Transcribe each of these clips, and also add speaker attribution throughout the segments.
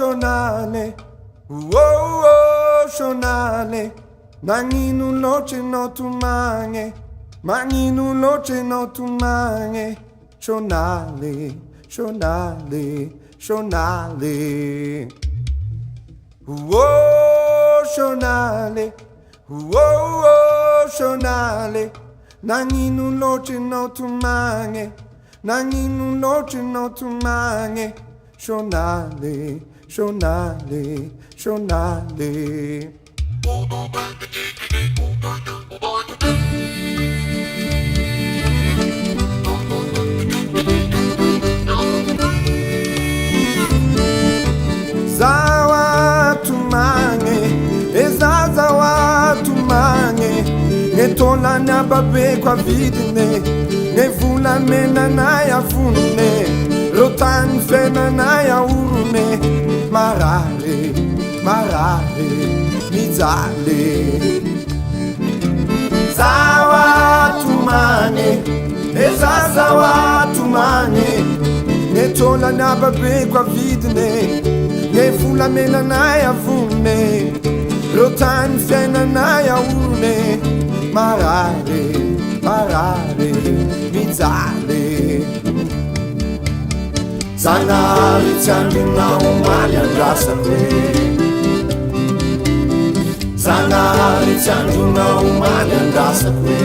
Speaker 1: shonale, oh, shonale. Nanginu loche no tumange, manginu loche no tumange. Shonale, shonale, shonale. Oh, shonale, oh, shonale. Nanginu loche no tumange, nanginu loche no tumange. Shonale, shonale, shonale. Zawa tumange, ezazawa tumange. Ngetola na babe kwa vidine, ngevula mena na ya fune, rotan fena na ya urune. Marare, marare, mizale. Zawa tumange, ezazawa tumange. Ngetola na babe kwa vidine, ngevula mena na ya fune, rotan fena na ya urune. Marare, marare, mizale. Zanari tiandina umali andrasakwe, zanari tiandina umali andrasakwe,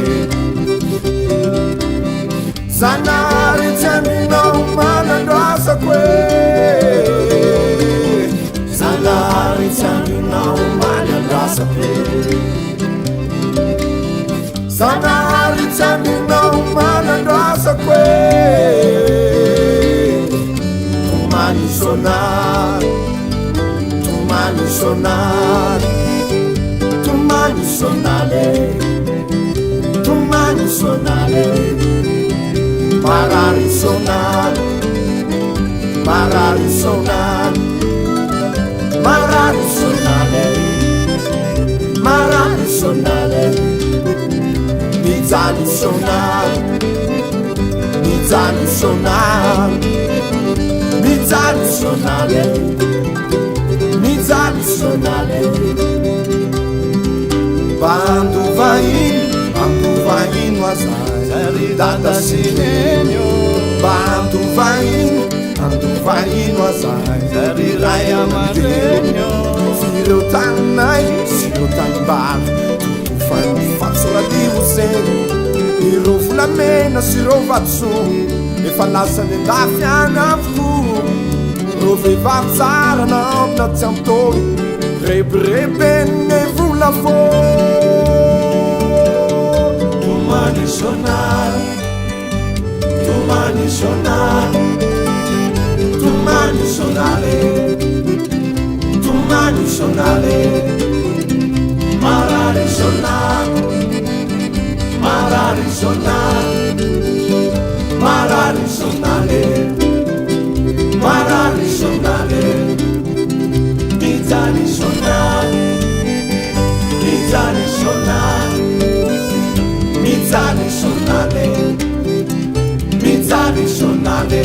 Speaker 1: zanari tiandina umali andrasakwe, zanari tiandina umali andrasakwe, zanari tiandina umali andrasakwe. Tumani sonar, tumani sonar, tumani sonale, tumani sonale. Marari sonar, marari sonar, marari sonale, marari sonale. Mizali sonar, mizali sonar. Mizali sonale, mizali sonale. Bando vai no azar, data silenio. Bando vai no azar, raia marenho. Filho tanai, filho tanbar, tu fai fazzola di você. Iro fulamena si rovatsu. E falasa ne dafia nafku, roveva tsara na omna tsiamtori, rebrebe ne vula fo. Tumani sonale, tumani sonale, tumani sonale, tumani sonale. Marari sonale, marari sonale. Marari sonale, marari sonale. Mizali sonale, mizali sonale. Mizali sonale, mizali sonale.